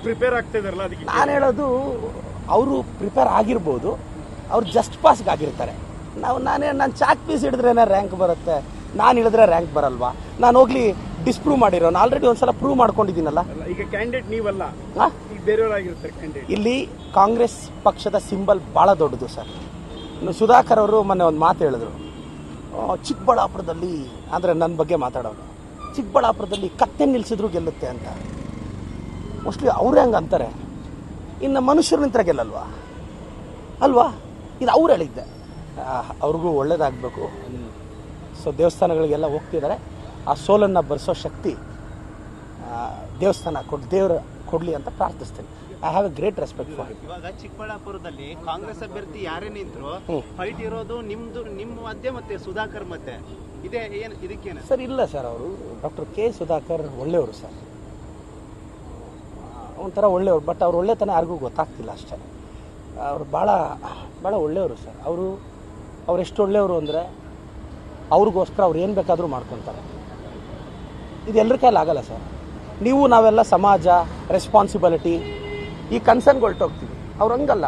Prepare ಆಗ್ತಾ ಇದಾರಲ್ಲ ಅದಕ್ಕೆ ನಾನು ಹೇಳೋದು ಅವರು ಪ್ರಿಪೇರ್ ಆಗಿರ್ಬೋದು, ಅವ್ರು ಜಸ್ಟ್ ಪಾಸ್ಗೆ ಆಗಿರ್ತಾರೆ. ನಾನು ಚಾಕ್ ಪೀಸ್ ಹಿಡಿದ್ರೇನೆ ರ್ಯಾಂಕ್ ಬರುತ್ತೆ, ನಾನು ಹಿಡಿದ್ರೆ ರ್ಯಾಂಕ್ ಬರಲ್ವಾ? ನಾನು ಹೋಗ್ಲಿ ಡಿಸ್ಪ್ರೂವ್ ಮಾಡಿರೋ, ನಾನು ಆಲ್ರೆಡಿ ಒಂದ್ಸಲ ಪ್ರೂವ್ ಮಾಡ್ಕೊಂಡಿದ್ದೀನಲ್ಲ. ಈಗ ಕ್ಯಾಂಡಿಡೇಟ್ ನೀವಲ್ಲ, ಈಗ ಬೇರೆಯವರಾಗಿರ್ತಾರೆ ಕ್ಯಾಂಡಿಡೇಟ್. ಇಲ್ಲಿ ಕಾಂಗ್ರೆಸ್ ಪಕ್ಷದ ಸಿಂಬಲ್ ಭಾಳ ದೊಡ್ಡದು ಸರ್. ಇನ್ನು ಸುಧಾಕರ್ ಅವರು ಮೊನ್ನೆ ಒಂದು ಮಾತು ಹೇಳಿದ್ರು, ಚಿಕ್ಕಬಳ್ಳಾಪುರದಲ್ಲಿ ಅಂದರೆ ನನ್ನ ಬಗ್ಗೆ ಮಾತಾಡೋರು, ಚಿಕ್ಕಬಳ್ಳಾಪುರದಲ್ಲಿ ಕತ್ತೆ ನಿಲ್ಲಿಸಿದ್ರು ಗೆಲ್ಲುತ್ತೆ ಅಂತ. ಮೋಸ್ಟ್ಲಿ ಅವರೇ ಹಂಗೆ ಅಂತಾರೆ, ಇನ್ನು ಮನುಷ್ಯರು ನಿಂತರ ಗೆಲ್ಲಲ್ವಾ ಅಲ್ವಾ? ಇದು ಅವ್ರು ಹೇಳಿದ್ದೆ. ಅವ್ರಿಗೂ ಒಳ್ಳೇದಾಗಬೇಕು. ಸೊ ದೇವಸ್ಥಾನಗಳಿಗೆಲ್ಲ ಹೋಗ್ತಿದ್ದಾರೆ, ಆ ಸೋಲನ್ನು ಬರೆಸೋ ಶಕ್ತಿ ದೇವಸ್ಥಾನ ದೇವರು ಕೊಡಲಿ ಅಂತ ಪ್ರಾರ್ಥಿಸ್ತೇನೆ. I have a great respect for it. ಇವಾಗ ಚಿಕ್ಕಬಳ್ಳಾಪುರದಲ್ಲಿ ಕಾಂಗ್ರೆಸ್ ಅಭ್ಯರ್ಥಿ ಯಾರೇ ನಿಂತರು ಫೈಟ್ ಇರೋದು ನಿಮ್ಮ ಮಧ್ಯೆ ಮತ್ತೆ ಸುಧಾಕರ್ ಮಧ್ಯೆ ಇದೆ. ಇದಕ್ಕೇನು ಸರ್? ಇಲ್ಲ ಸರ್, ಅವರು ಡಾಕ್ಟರ್ ಕೆ ಸುಧಾಕರ್ ಒಳ್ಳೆಯವರು ಸರ್, ಒಂಥರ ಒಳ್ಳೆಯವರು. ಬಟ್ ಅವ್ರು ಒಳ್ಳೆತನ ಯಾರಿಗೂ ಗೊತ್ತಾಗ್ತಿಲ್ಲ ಅಷ್ಟೇ. ಅವರು ಭಾಳ ಭಾಳ ಒಳ್ಳೆಯವರು ಸರ್. ಅವ್ರು ಎಷ್ಟು ಒಳ್ಳೆಯವರು ಅಂದರೆ ಅವ್ರಿಗೋಸ್ಕರ ಅವ್ರು ಏನು ಬೇಕಾದರೂ ಮಾಡ್ಕೊತಾರೆ. ಇದು ಎಲ್ಲರ ಕೈಲಿ ಆಗಲ್ಲ ಸರ್. ನೀವು ನಾವೆಲ್ಲ ಸಮಾಜ, ರೆಸ್ಪಾನ್ಸಿಬಿಲಿಟಿ, ಈ ಕನ್ಸರ್ನ್ಗೆ ಹೊರಟೋಗ್ತೀವಿ. ಅವ್ರು ಹಂಗಲ್ಲ.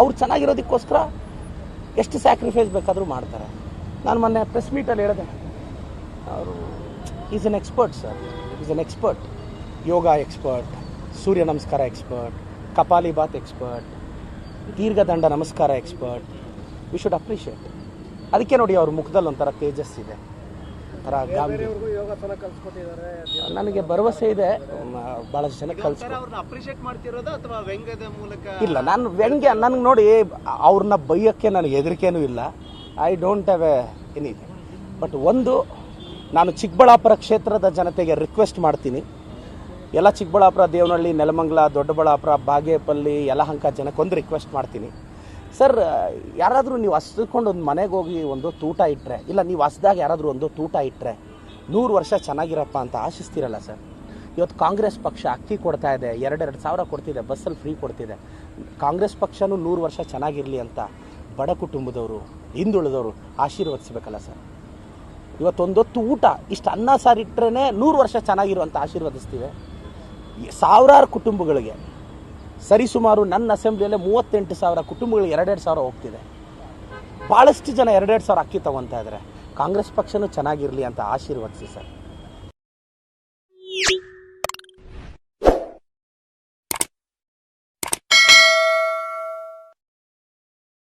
ಅವ್ರು ಚೆನ್ನಾಗಿರೋದಕ್ಕೋಸ್ಕರ ಎಷ್ಟು ಸ್ಯಾಕ್ರಿಫೈಸ್ ಬೇಕಾದರೂ ಮಾಡ್ತಾರೆ. ನಾನು ಮೊನ್ನೆ ಪ್ರೆಸ್ ಮೀಟಲ್ಲಿ ಹೇಳಿದೆ, ಅವರು is an expert sir, is an expert. Yoga expert, Surya namaskara expert, ಕಪಾಲಿ ಬಾತ್ ಎಕ್ಸ್ಪರ್ಟ್, ದೀರ್ಘದಂಡ ನಮಸ್ಕಾರ ಎಕ್ಸ್ಪರ್ಟ್. We should appreciate. ಅದಕ್ಕೆ ನೋಡಿ ಅವ್ರ ಮುಖದಲ್ಲಿ ಒಂಥರ ತೇಜಸ್ಸಿದೆ, ಒಂಥರ ಗಾಂಭೀರ್ಯ. ನನಗೆ ಭರವಸೆ ಇದೆ, ಭಾಳಷ್ಟು ಜನ ಅವ್ರನ್ನ ಅಪ್ರಿಷಿಯೇಟ್ ಮಾಡ್ತಿರೋದು ಅಥವಾ ವ್ಯಂಗ್ಯದ ಮೂಲಕ? ಇಲ್ಲ, ನಾನು ವ್ಯಂಗ್ಯ, ನನಗೆ ನೋಡಿ ಅವ್ರನ್ನ ಬೈಯೋಕ್ಕೆ ನನಗೆ ಹೆದರಿಕೆನೂ ಇಲ್ಲ. I don't have anything. But ಒಂದು, ನಾನು ಚಿಕ್ಕಬಳ್ಳಾಪುರ ಕ್ಷೇತ್ರದ ಜನತೆಗೆ ರಿಕ್ವೆಸ್ಟ್ ಮಾಡ್ತೀನಿ, ಎಲ್ಲ ಚಿಕ್ಕಬಳ್ಳಾಪುರ, ದೇವನಹಳ್ಳಿ, ನೆಲಮಂಗಲ, ದೊಡ್ಡಬಳ್ಳಾಪುರ, ಬಾಗೇಪಲ್ಲಿ, ಯಲಹಂಕ ಜನಕ್ಕೊಂದು ರಿಕ್ವೆಸ್ಟ್ ಮಾಡ್ತೀನಿ. ಸರ್, ಯಾರಾದರೂ ನೀವು ಹಸ್ಕೊಂಡು ಒಂದು ಮನೆಗೆ ಹೋಗಿ ಒಂದು ಊಟ ಇಟ್ಟರೆ, ಇಲ್ಲ ನೀವು ಹಸ್ದಾಗ ಯಾರಾದರೂ ಒಂದು ಊಟ ಇಟ್ಟರೆ 100 ವರ್ಷ ಚೆನ್ನಾಗಿರಪ್ಪ ಅಂತ ಆಶಿಸ್ತಿರಲ್ಲ ಸರ್. ಇವತ್ತು ಕಾಂಗ್ರೆಸ್ ಪಕ್ಷ ಅಕ್ಕಿ ಕೊಡ್ತಾ ಇದೆ, 2 ಸಾವಿರ ಕೊಡ್ತಿದೆ, ಬಸ್ಸಲ್ಲಿ ಫ್ರೀ ಕೊಡ್ತಿದೆ. ಕಾಂಗ್ರೆಸ್ ಪಕ್ಷನೂ 100 ವರ್ಷ ಚೆನ್ನಾಗಿರಲಿ ಅಂತ ಬಡ ಕುಟುಂಬದವರು, ಹಿಂದುಳಿದವರು ಆಶೀರ್ವದಿಸಬೇಕಲ್ಲ ಸರ್. ಇವತ್ತೊಂದೊತ್ತು ಊಟ, ಇಷ್ಟು ಅನ್ನ ಸಾರು ಇಟ್ಟರೆ 100 ವರ್ಷ ಚೆನ್ನಾಗಿರುವಂಥ ಆಶೀರ್ವದಿಸ್ತೀವಿ. ಸಾವಿರಾರು ಕುಟುಂಬಗಳಿಗೆ, ಸರಿಸುಮಾರು ನನ್ನ ಅಸೆಂಬ್ಲಿಯಲ್ಲೇ 38,000 ಕುಟುಂಬಗಳಿಗೆ 2 ಸಾವಿರ ಹೋಗ್ತಿದೆ. ಭಾಳಷ್ಟು ಜನ 2 ಸಾವಿರ ಅಕ್ಕಿ ತೊಗೊತಾ ಇದ್ದಾರೆ. ಕಾಂಗ್ರೆಸ್ ಪಕ್ಷನೂ ಚೆನ್ನಾಗಿರಲಿ ಅಂತ ಆಶೀರ್ವದಿಸಿ ಸರ್.